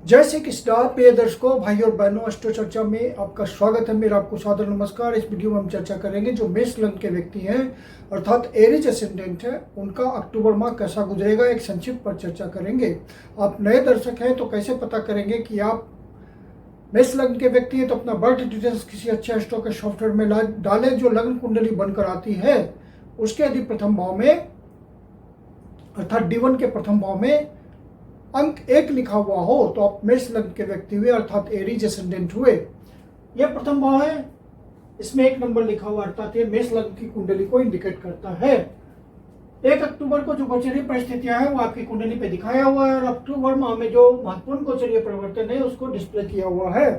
जय श्री कृष्णा प्रिय दर्शकों, भाई और बहनों, अष्टो चर्चा में आपका स्वागत है। मेरा आपको सादर नमस्कार। इस वीडियो में हम चर्चा करेंगे जो मेष लग्न के व्यक्ति हैं अर्थात एरीज एसेंडेंट है, उनका अक्टूबर माह कैसा गुजरेगा, एक संक्षिप्त पर चर्चा करेंगे। आप नए दर्शक हैं तो कैसे पता करेंगे कि आप मेष लग्न के व्यक्ति हैं, तो अपना बर्थ डिटेल्स किसी अच्छे एस्ट्रो के सॉफ्टवेयर में डालें जो लग्न कुंडली बनकर आती है। उसके यदि प्रथम भाव में अर्थात D1 के प्रथम भाव में अंक 1 लिखा हुआ हो तो आप मेष लग्न के व्यक्ति हुए अर्थात एरीज एसेंडेंट हुए। यह प्रथम भाव है, इसमें 1 नंबर लिखा हुआ अर्थात ये मेष लग्न की कुंडली को इंडिकेट करता है। 1 अक्टूबर को जो गोचरीय परिस्थितियां हैं वो आपकी कुंडली पे दिखाया हुआ है और अक्टूबर माह में जो महत्वपूर्ण गोचरीय परिवर्तन है उसको डिस्प्ले किया हुआ है।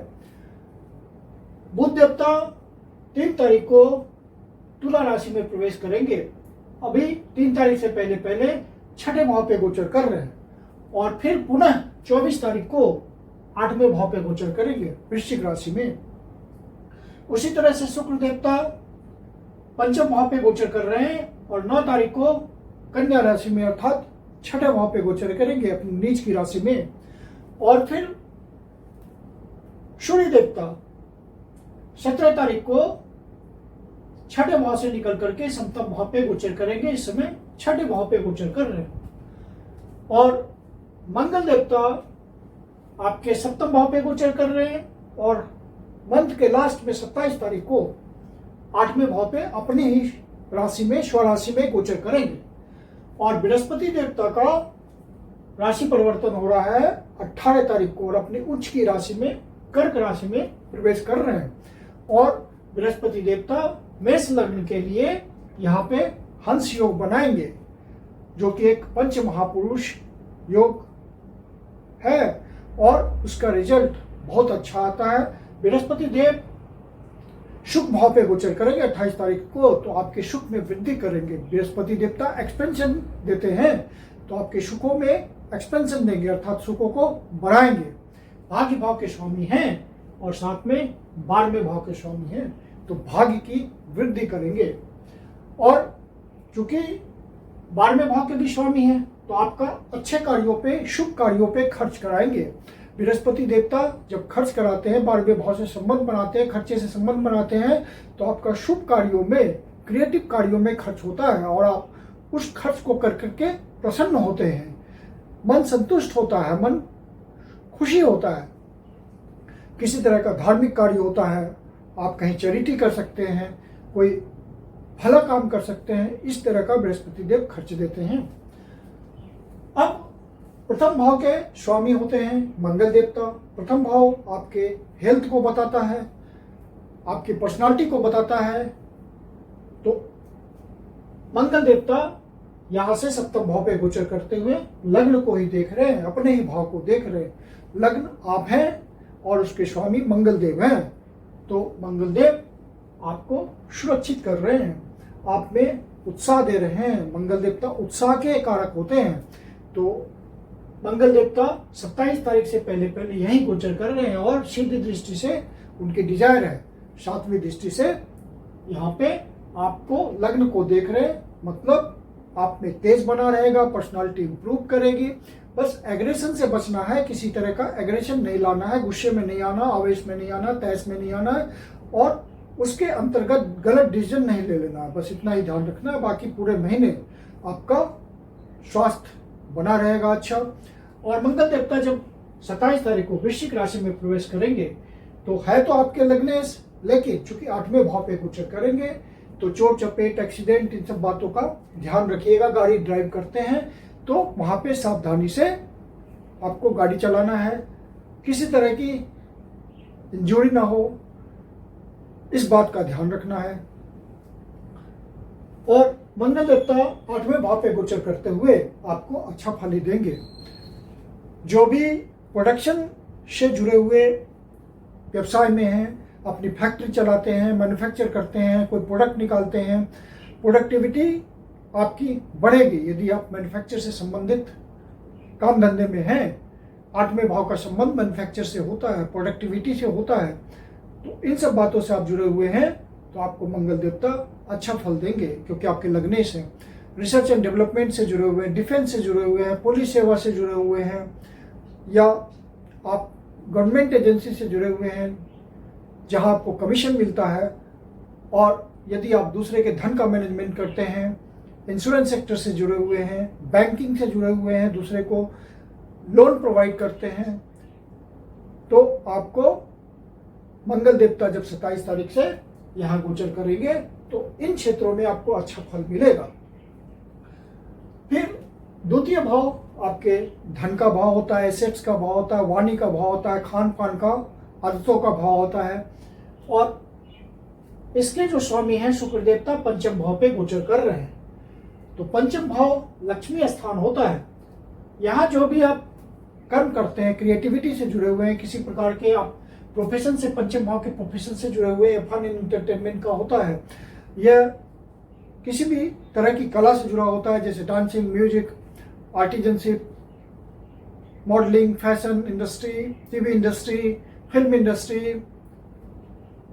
बुध देवता 3 तारीख को तुला राशि में प्रवेश करेंगे। अभी 3 तारीख से पहले छठे भाव पे गोचर कर रहे हैं और फिर पुनः 24 तारीख को 8वें भाव पे गोचर करेंगे वृश्चिक राशि में। उसी तरह से शुक्र देवता पंचम भाव पे गोचर कर रहे हैं और 9 तारीख को कन्या राशि में अर्थात छठे भाव पे गोचर करेंगे अपनी नीच की राशि में। और फिर सूर्य देवता 17 तारीख को छठे भाव से निकल करके सप्तम भाव पे गोचर करेंगे। इस समय छठे भाव पे गोचर कर रहे हैं। और मंगल देवता आपके सप्तम भाव पे गोचर कर रहे हैं और मंथ के लास्ट में 27 तारीख को 8वें भाव पे अपनी ही राशि में स्वराशि में गोचर करेंगे। और बृहस्पति देवता का राशि परिवर्तन हो रहा है 18 तारीख को और अपनी उच्च की राशि में कर्क राशि में प्रवेश कर रहे हैं। और बृहस्पति देवता मेष लग्न के लिए यहाँ पे हंस योग बनाएंगे जो कि एक पंच महापुरुष योग है और उसका रिजल्ट बहुत अच्छा आता है। बृहस्पति देव शुभ भाव पे गोचर करेंगे 28 तारीख को, तो आपके सुख में वृद्धि करेंगे। बृहस्पति देवता एक्सपेंशन देते हैं तो आपके सुखों में एक्सपेंशन देंगे अर्थात सुखों को बढ़ाएंगे। भाग्य भाव के स्वामी हैं और साथ में 12वें भाव के स्वामी हैं तो भाग्य की वृद्धि करेंगे। और चूंकि 12वें भाव के भी स्वामी हैं तो आपका अच्छे कार्यों पे, शुभ कार्यों पे खर्च कराएंगे। बृहस्पति देवता जब खर्च कराते हैं, 12वें भाव से संबंध बनाते हैं, खर्चे से संबंध बनाते हैं तो आपका शुभ कार्यों में, क्रिएटिव कार्यों में खर्च होता है और आप उस खर्च को कर करके प्रसन्न होते हैं, मन संतुष्ट होता है, मन खुशी होता है। किसी तरह का धार्मिक कार्य होता है, आप कहीं चैरिटी कर सकते हैं, कोई भला काम कर सकते हैं, इस तरह का बृहस्पति देव खर्च देते हैं। अब प्रथम भाव के स्वामी होते हैं मंगल देवता। प्रथम भाव आपके हेल्थ को बताता है, आपकी पर्सनालिटी को बताता है। तो मंगल देवता यहां से सप्तम भाव पे गोचर करते हुए लग्न को ही देख रहे हैं, अपने ही भाव को देख रहे हैं। लग्न आप हैं और उसके स्वामी मंगल देव हैं तो मंगल देव आपको सुरक्षित कर रहे हैं, आप में उत्साह दे रहे हैं। मंगल देवता उत्साह के कारक होते हैं तो मंगल देवता 27 तारीख से पहले यही गोचर कर रहे हैं और सिद्ध दृष्टि से उनकी डिजायर है, 7वीं दृष्टि से यहाँ पे आपको लग्न को देख रहे हैं। मतलब आप में तेज बना रहेगा, पर्सनालिटी इंप्रूव करेगी। बस एग्रेशन से बचना है, किसी तरह का एग्रेशन नहीं लाना है, गुस्से में नहीं आना, आवेश में नहीं आना, तैश में नहीं आना है और उसके अंतर्गत गलत डिसीजन नहीं ले लेना है। बस इतना ही ध्यान रखना है। बाकी पूरे महीने आपका स्वास्थ्य बना रहेगा अच्छा। और मंगल देवता जब 27 तारीख को वृश्चिक राशि में प्रवेश करेंगे तो है तो आपके लग्नेश, लेकिन चूंकि 8वें भाव पे गोचर करेंगे तो चोट चपेट, एक्सीडेंट, इन सब बातों का ध्यान रखिएगा। गाड़ी ड्राइव करते हैं तो वहां पे सावधानी से आपको गाड़ी चलाना है, किसी तरह की इंजरी ना हो, इस बात का ध्यान रखना है। और मंगल देवता 8वें भाव पे गोचर करते हुए आपको अच्छा फल ही देंगे। जो भी प्रोडक्शन से जुड़े हुए व्यवसाय में हैं, अपनी फैक्ट्री चलाते हैं, मैन्युफैक्चर करते हैं, कोई प्रोडक्ट निकालते हैं, प्रोडक्टिविटी आपकी बढ़ेगी। यदि आप मैन्युफैक्चर से संबंधित काम धंधे में हैं, 8वें भाव का संबंध मैन्युफैक्चर से होता है, प्रोडक्टिविटी से होता है, तो इन सब बातों से आप जुड़े हुए हैं तो आपको मंगल देवता अच्छा फल देंगे क्योंकि आपके लग्नेश हैं। रिसर्च एंड डेवलपमेंट से जुड़े हुए हैं, डिफेंस से जुड़े हुए हैं, पुलिस सेवा से जुड़े हुए हैं या आप गवर्नमेंट एजेंसी से जुड़े हुए हैं जहां आपको कमीशन मिलता है, और यदि आप दूसरे के धन का मैनेजमेंट करते हैं, इंश्योरेंस सेक्टर से जुड़े हुए हैं, बैंकिंग से जुड़े हुए हैं, दूसरे को लोन प्रोवाइड करते हैं, तो आपको मंगल देवता जब 27 तारीख से यहाँ गोचर करेंगे तो इन क्षेत्रों में आपको अच्छा फल मिलेगा। फिर द्वितीय भाव आपके धन का भाव होता है, एसेट्स का भाव होता है, वाणी का भाव होता है, खान पान का, आदतों का भाव होता है, और इसके जो स्वामी हैं शुक्र देवता पंचम भाव पे गोचर कर रहे हैं। तो पंचम भाव लक्ष्मी स्थान होता है। यहाँ जो भी आप कर्म करते हैं, क्रिएटिविटी से जुड़े हुए हैं, किसी प्रकार के आप प्रोफेशन से, पंचम भाव के प्रोफेशन से जुड़े हुए हैं, फन एंड एंटरटेनमेंट का होता है, यह किसी भी तरह की कला से जुड़ा होता है, जैसे dancing, music, artisanship, modelling, fashion industry, TV industry, film industry,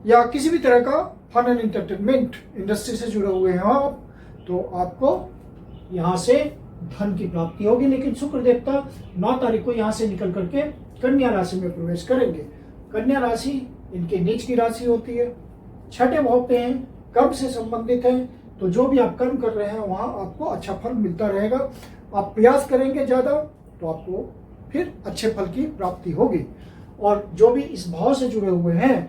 या किसी भी तरह का फन एंड एंटरटेनमेंट इंडस्ट्री से जुड़े हुए हैं आप, तो आपको यहाँ से धन की प्राप्ति होगी। लेकिन शुक्र देवता 9 तारीख को यहाँ से निकल करके कन्या राशि में प्रवेश करेंगे। कन्या राशि इनके नीच की राशि होती है, छठे भाव पे हैं, कर्म से संबंधित है, तो जो भी आप कर्म कर रहे हैं वहाँ आपको अच्छा फल मिलता रहेगा। आप प्रयास करेंगे ज़्यादा तो आपको फिर अच्छे फल की प्राप्ति होगी। और जो भी इस भाव से जुड़े हुए हैं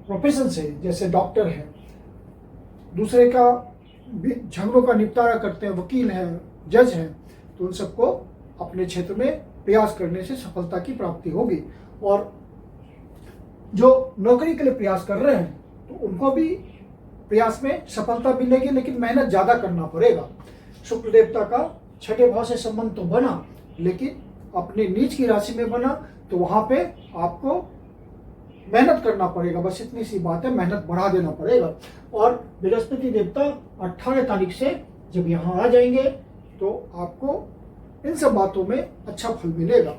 प्रोफेशन से, जैसे डॉक्टर हैं, दूसरे का झगड़ों का निपटारा करते हैं, वकील हैं, जज हैं, तो उन सबको अपने क्षेत्र में प्रयास करने से सफलता की प्राप्ति होगी। और जो नौकरी के लिए प्रयास कर रहे हैं तो उनको भी प्रयास में सफलता मिलेगी, लेकिन मेहनत ज़्यादा करना पड़ेगा। शुक्र देवता का छठे भाव से संबंध तो बना, लेकिन अपने नीच की राशि में बना, तो वहाँ पे आपको मेहनत करना पड़ेगा। बस इतनी सी बात है, मेहनत बढ़ा देना पड़ेगा। और बृहस्पति देवता 18 तारीख से जब यहाँ आ जाएंगे तो आपको इन सब बातों में अच्छा फल मिलेगा,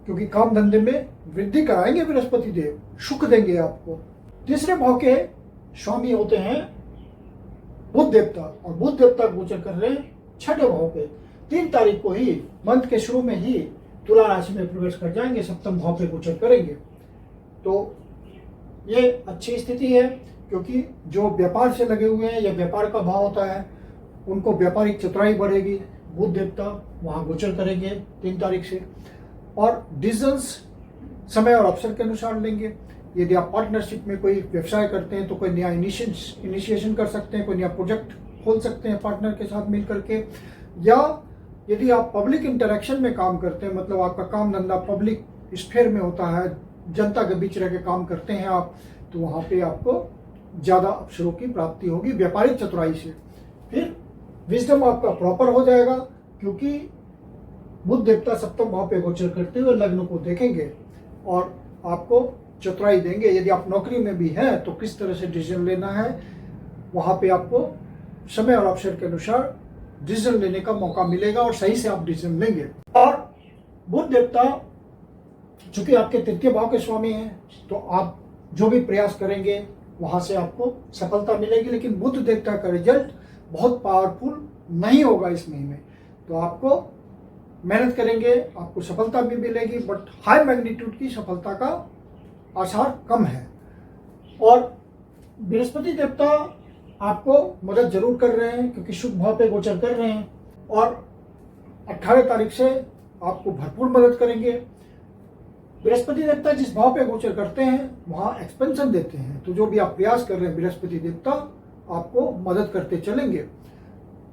क्योंकि काम धंधे में वृद्धि कराएंगे बृहस्पति देव, सुख देंगे आपको। तीसरे भाव के स्वामी होते हैं बुध देवता, और बुध देवता गोचर कर रहे हैं छठे भाव पे। 3 तारीख को ही मंथ के शुरू में ही तुला राशि में प्रवेश कर जाएंगे, सप्तम भाव पे गोचर करेंगे। तो ये अच्छी स्थिति है, क्योंकि जो व्यापार से लगे हुए हैं या व्यापार का भाव होता है उनको व्यापारिक चतुराई बढ़ेगी। बुध देवता वहाँ गोचर करेंगे 3 तारीख से, और डिसीजंस समय और अवसर के अनुसार लेंगे। यदि आप पार्टनरशिप में कोई व्यवसाय करते हैं तो कोई नया इनिशिएशन कर सकते हैं, कोई नया प्रोजेक्ट खोल सकते हैं पार्टनर के साथ मिल करके, या यदि आप पब्लिक इंटरेक्शन में काम करते हैं, मतलब आपका काम धंधा पब्लिक स्फीयर में होता है, जनता के बीच रह के काम करते हैं आप, तो वहाँ पे आपको ज़्यादा अवसरों की प्राप्ति होगी व्यापारिक चतुराई से। फिर विजडम आपका प्रॉपर हो जाएगा, क्योंकि बुध देवता सप्तम भाव पे गोचर करते हुए लग्न को देखेंगे और आपको चतुराई देंगे। यदि आप नौकरी में भी हैं तो किस तरह से डिसीजन लेना है, वहाँ पे आपको समय और अवसर के अनुसार डिसीजन लेने का मौका मिलेगा और सही से आप डिसीजन लेंगे। और बुध देवता चूंकि आपके तृतीय भाव के स्वामी हैं, तो आप जो भी प्रयास करेंगे वहाँ से आपको सफलता मिलेगी। लेकिन बुध देवता का रिजल्ट बहुत पावरफुल नहीं होगा इस महीने, तो आपको मेहनत करेंगे, आपको सफलता भी मिलेगी, बट हाई मैग्नीट्यूड की सफलता का आसार कम है। और बृहस्पति देवता आपको मदद जरूर कर रहे हैं, क्योंकि शुभ भाव पे गोचर कर रहे हैं, और 18 तारीख से आपको भरपूर मदद करेंगे। बृहस्पति देवता जिस भाव पे गोचर करते हैं वहाँ एक्सपेंशन देते हैं, तो जो भी आप प्रयास कर रहे हैं बृहस्पति देवता आपको मदद करते चलेंगे,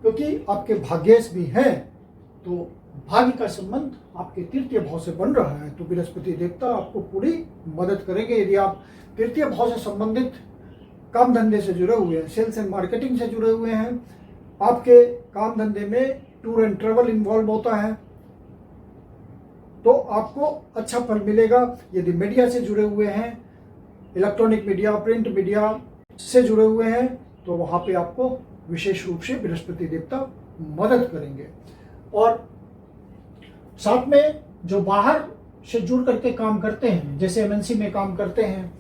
क्योंकि आपके भाग्येश भी हैं, तो भाग्य का संबंध आपके तृतीय भाव से बन रहा है, तो बृहस्पति देवता आपको पूरी मदद करेंगे। यदि आप तृतीय भाव से संबंधित काम धंधे से जुड़े हुए हैं, सेल्स एंड मार्केटिंग से जुड़े हुए हैं, आपके काम धंधे में टूर एंड ट्रेवल इन्वॉल्व होता है, तो आपको अच्छा फल मिलेगा। यदि मीडिया से जुड़े हुए हैं, इलेक्ट्रॉनिक मीडिया, प्रिंट मीडिया से जुड़े हुए हैं, तो वहाँ पे आपको विशेष रूप से बृहस्पति देवता मदद करेंगे। और साथ में जो बाहर से जुड़ करके काम करते हैं, जैसे एमएनसी में काम करते हैं,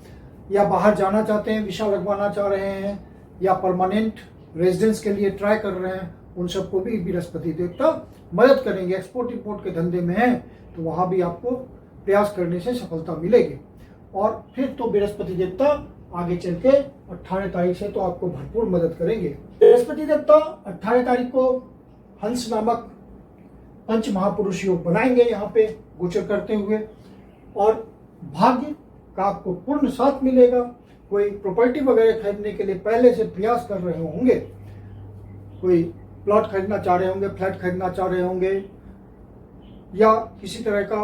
या बाहर जाना चाहते हैं, वीसा लगवाना चाह रहे हैं, या परमानेंट रेजिडेंस के लिए ट्राई कर रहे हैं, उन सबको भी बृहस्पति देवता मदद करेंगे। एक्सपोर्ट इंपोर्ट के धंधे में हैं तो वहाँ भी आपको प्रयास करने से सफलता मिलेगी। और फिर तो बृहस्पति देवता आगे चल के 18 तारीख से तो आपको भरपूर मदद करेंगे। बृहस्पति देवता 18 तारीख को हंस नामक पंच महापुरुष योग बनाएंगे यहाँ पे गोचर करते हुए, और भाग्य का आपको पूर्ण साथ मिलेगा। कोई प्रॉपर्टी वगैरह खरीदने के लिए पहले से प्रयास कर रहे होंगे, कोई प्लॉट खरीदना चाह रहे होंगे, फ्लैट खरीदना चाह रहे होंगे, या किसी तरह का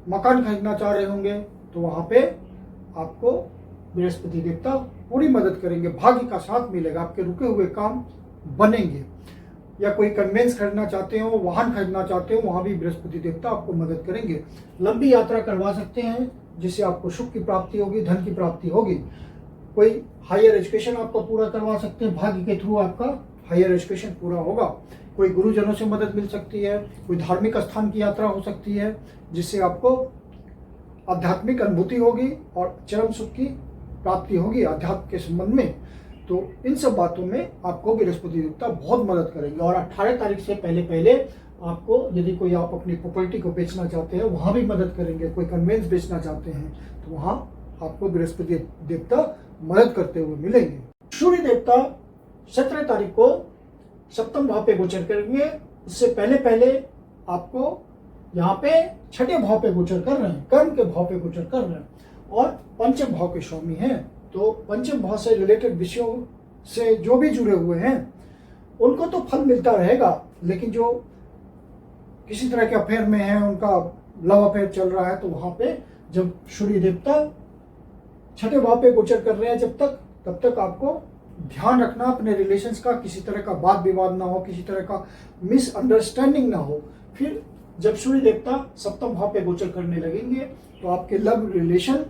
मकान खरीदना चाह रहे होंगे, तो वहाँ पे आपको बृहस्पति देवता पूरी मदद करेंगे। भाग्य का साथ मिलेगा, आपके रुके हुए काम बनेंगे। या कोई कन्वेंस खरीदना चाहते हो, वाहन खरीदना चाहते हो, वहाँ भी बृहस्पति देवता आपको मदद करेंगे। लंबी यात्रा करवा सकते हैं जिससे आपको सुख की प्राप्ति होगी, धन की प्राप्ति होगी। कोई हायर एजुकेशन आपको पूरा करवा सकते हैं, भाग्य के थ्रू आपका हायर एजुकेशन पूरा होगा। कोई गुरुजनों से मदद मिल सकती है, कोई धार्मिक स्थान की यात्रा हो सकती है जिससे आपको आध्यात्मिक अनुभूति होगी और चरम सुख की प्राप्ति होगी आध्यात्म के संबंध में। तो इन सब बातों में आपको बृहस्पति देवता बहुत मदद करेंगे। और 18 तारीख से पहले पहले आपको, यदि कोई आप अपनी प्रॉपर्टी को बेचना चाहते हैं, वहाँ भी मदद करेंगे। कोई कन्वेंस बेचना चाहते हैं तो वहाँ आपको बृहस्पति देवता मदद करते हुए मिलेंगे। सूर्य देवता 17 तारीख को सप्तम भाव पे गोचर करेंगे। इससे पहले पहले आपको यहाँ पे छठे भाव पे गोचर कर रहे हैं, कर्म के भाव पे गोचर कर रहे हैं, और पंचम भाव के स्वामी हैं। तो पंचम भाव से रिलेटेड विषयों से जो भी जुड़े हुए हैं उनको तो फल मिलता रहेगा, लेकिन जो किसी तरह के अफेयर में है, उनका लव अफेयर चल रहा है, तो वहां पे जब सूर्य देवता छठे भाव पे गोचर कर रहे हैं तब तक आपको ध्यान रखना अपने रिलेशंस का, किसी तरह का वाद विवाद ना हो, किसी तरह का मिसअंडरस्टैंडिंग ना हो। फिर जब सूर्य देवता सप्तम भाव पे गोचर करने लगेंगे तो आपके लव रिलेशन,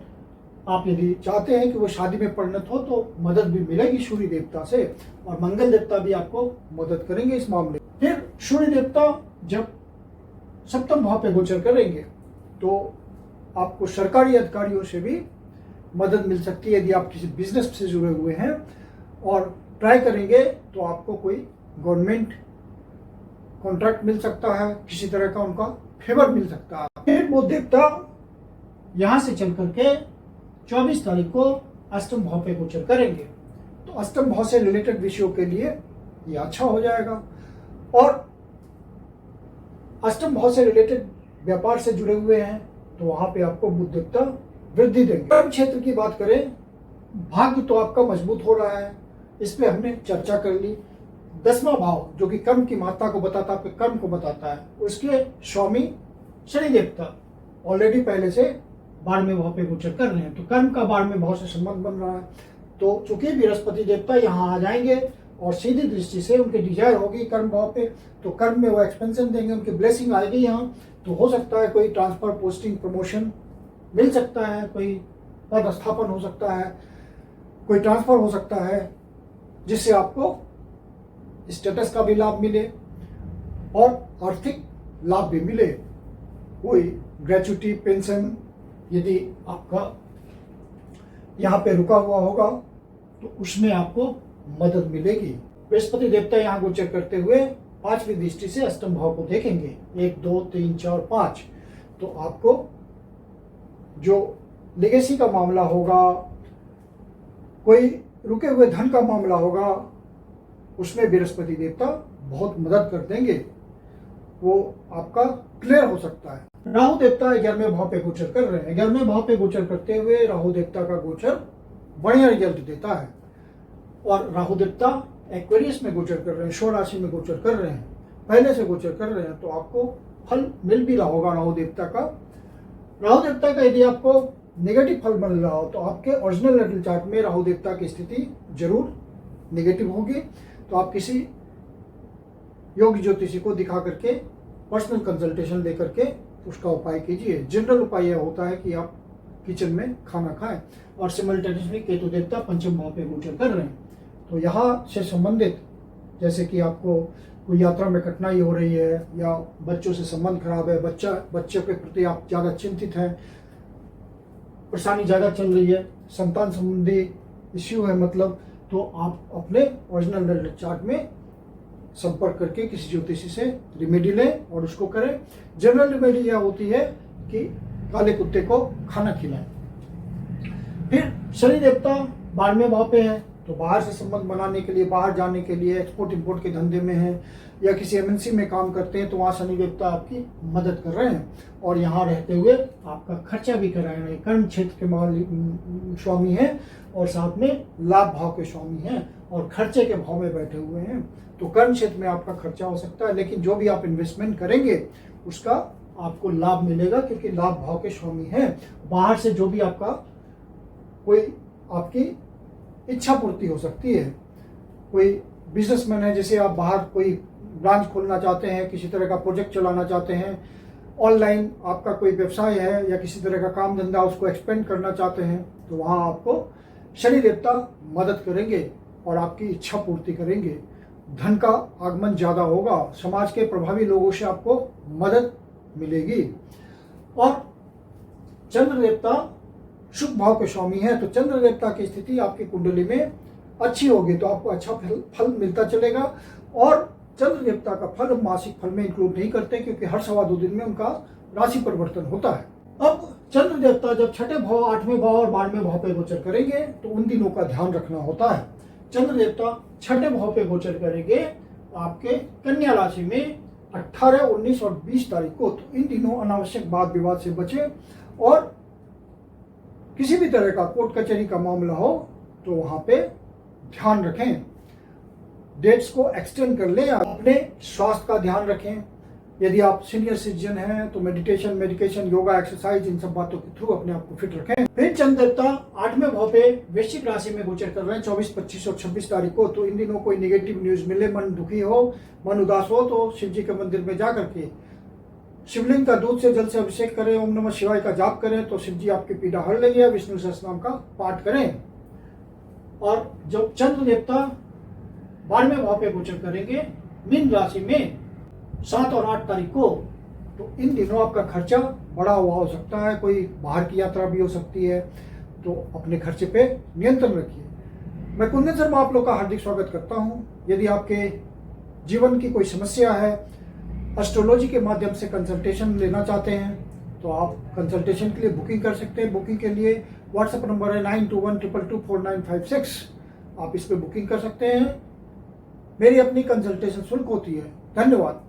आप यदि चाहते हैं कि वो शादी में परिणत हो, तो मदद भी मिलेगी सूर्य देवता से, और मंगल देवता भी आपको मदद करेंगे इस मामले। फिर सूर्य देवता जब सप्तम भाव पे गोचर करेंगे तो आपको सरकारी अधिकारियों से भी मदद मिल सकती है। यदि आप किसी बिजनेस से जुड़े हुए हैं और ट्राई करेंगे तो आपको कोई गवर्नमेंट कॉन्ट्रैक्ट मिल सकता है, किसी तरह का उनका फेवर मिल सकता है। फिर वो देवता यहाँ से चल करके 24 तारीख को अष्टम भाव पे गोचर करेंगे। तो अष्टम भाव से रिलेटेड विषयों के लिए ये अच्छा हो जाएगा। और अष्टम भाव से रिलेटेड व्यापार से जुड़े हुए हैं तो वहां पे आपको बुध देवता वृद्धि देंगे। कर्म क्षेत्र की बात करें, भाग्य तो आपका मजबूत हो रहा है, इस पे हमने चर्चा कर ली। 10वां भाव जो कि कर्म की मात्रा को बताता है, आपके कर्म को बताता है, उसके स्वामी शनि देवता ऑलरेडी पहले से 12वें भाव पे गोचर कर रहे हैं, तो कर्म का 12वें भाव से संबंध बन रहा है। तो चूंकि बृहस्पति देवता यहाँ आ जाएंगे और सीधी दृष्टि से उनकी डिजायर होगी कर्म भाव पे, तो कर्म में वो एक्सपेंशन देंगे, उनकी ब्लेसिंग आएगी यहाँ। तो हो सकता है कोई ट्रांसफर, पोस्टिंग, प्रमोशन मिल सकता है, कोई पद स्थापन हो सकता है, कोई ट्रांसफर हो सकता है, जिससे आपको स्टेटस का भी लाभ मिले और आर्थिक लाभ भी मिले। कोई ग्रेच्युटी, पेंशन यदि आपका यहाँ पे रुका हुआ होगा तो उसमें आपको मदद मिलेगी। बृहस्पति देवता यहाँ गोचर करते हुए 5वीं दृष्टि से अष्टम भाव को देखेंगे, 1, 2, 3, 4, 5। तो आपको जो लेगेसी का मामला होगा, कोई रुके हुए धन का मामला होगा, उसमें बृहस्पति देवता बहुत मदद कर देंगे, वो आपका क्लियर हो सकता है। राहु देवता 11वें भाव पे गोचर कर रहे हैं। 11वें भाव पे गोचर करते हुए राहु देवता का गोचर बढ़िया रिजल्ट देता है। और राहु देवता एक्वेरियस में गोचर कर रहे हैं, शो राशि में गोचर कर रहे हैं, पहले से गोचर कर रहे हैं, तो आपको फल मिल भी रहा होगा राहु देवता का। राहु देवता का यदि आपको नेगेटिव फल मिल रहा हो तो आपके ओरिजिनल नेटल चार्ट में राहु देवता की स्थिति जरूर नेगेटिव होगी। तो आप किसी योगी ज्योतिषी को दिखा करके पर्सनल कंसल्टेशन लेकर के उसका उपाय कीजिए। जनरल उपाय यह होता है कि आप किचन में खाना खाएं। और सिमल्टेनियसली केतु देवता पंचम भाव पे गोचर कर रहे हैं, तो यहाँ से संबंधित, जैसे कि आपको कोई यात्रा में कठिनाई हो रही है या बच्चों से संबंध खराब है, बच्चों के प्रति आप ज़्यादा चिंतित हैं, परेशानी ज़्यादा चल रही है, संतान संबंधी इश्यू है मतलब, तो आप अपने ओरिजिनल नेटल चार्ट में संपर्क करके किसी ज्योतिषी से रिमेडी लें और उसको करें। जनरल रिमेडी यह होती है कि काले कुत्ते को खाना खिलाएं। फिर शनि देवता 12वें भाव पे है, तो बाहर से संबंध बनाने के लिए, बाहर जाने के लिए, एक्सपोर्ट इंपोर्ट के धंधे में है या किसी एमएनसी में काम करते हैं, तो वहाँ शनि देवता आपकी मदद कर रहे हैं और यहाँ रहते हुए आपका खर्चा भी करा रहे हैं। कर्म क्षेत्र के स्वामी हैं और साथ में लाभ भाव के स्वामी हैं और खर्चे के भाव में बैठे हुए हैं। तो कर्म क्षेत्र में आपका खर्चा हो सकता है, लेकिन जो भी आप इन्वेस्टमेंट करेंगे उसका आपको लाभ मिलेगा, क्योंकि लाभ भाव के स्वामी हैं। बाहर से जो भी आपका कोई आपकी इच्छा पूर्ति हो सकती है। कोई बिजनेसमैन है, जैसे आप बाहर कोई ब्रांच खोलना चाहते हैं, किसी तरह का प्रोजेक्ट चलाना चाहते हैं, ऑनलाइन आपका कोई व्यवसाय है या किसी तरह का काम धंधा उसको एक्सपेंड करना चाहते हैं, तो वहाँ आपको शनि देवता मदद करेंगे और आपकी इच्छा पूर्ति करेंगे। धन का आगमन ज़्यादा होगा, समाज के प्रभावी लोगों से आपको मदद मिलेगी। और चंद्र देवता शुभ भाव के स्वामी है, तो चंद्र देवता की स्थिति आपकी कुंडली में अच्छी होगी तो आपको अच्छा फल मिलता चलेगा। और चंद्र देवता का फल मासिक फल में इंक्लूड नहीं करते, क्योंकि हर 2.25 दिन में उनका राशि परिवर्तन होता है। अब चंद्र देवता जब छठे भाव, 8वें भाव और 12वें भाव पे गोचर करेंगे तो उन दिनों का ध्यान रखना होता है। चंद्र देवता छठे भाव पे गोचर करेंगे आपके कन्या राशि में 18, 19 और 20 तारीख को। तो इन दिनों अनावश्यक वाद विवाद से बचें और किसी भी तरह का कोर्ट कचहरी का मामला हो तो वहां पे ध्यान रखें, डेट्स को एक्सटेंड कर लें। अपने स्वास्थ्य का ध्यान रखें। यदि आप सीनियर सिटीजन हैं तो मेडिकेशन, योगा, एक्सरसाइज, इन सब बातों के थ्रू अपने आप को फिट रखें। फिर चंद्र देवता 8वें भाव पे वृश्चिक राशि में गोचर कर रहे हैं 24, 25 और 26 तारीख को। तो इन दिनों कोई नेगेटिव न्यूज मिले, मन दुखी हो, मन उदास हो, तो शिव जी के मंदिर में जा करके शिवलिंग का दूध से जल से अभिषेक करें, ओम नमः शिवाय का जाप करें तो शिव जी आपकी पीड़ा हर लेंगे। विष्णु सहस्त्रनाम का पाठ करें। और जब चंद्र देवता 12वें भाव पे गोचर करेंगे मीन राशि में 7 और 8 तारीख को, तो इन दिनों आपका खर्चा बढ़ा हुआ हो सकता है। कोई बाहर की यात्रा भी हो सकती है, तो अपने खर्चे पे नियंत्रण रखिए। मैं कुंदन शर्मा आप लोग का हार्दिक स्वागत करता हूं। यदि आपके जीवन की कोई समस्या है, एस्ट्रोलॉजी के माध्यम से कंसल्टेशन लेना चाहते हैं, तो आप कंसल्टेशन के लिए बुकिंग कर सकते हैं। बुकिंग के लिए व्हाट्सएप नंबर है 9212224956। आप इस पर बुकिंग कर सकते हैं। मेरी अपनी कंसल्टेशन शुल्क होती है। धन्यवाद।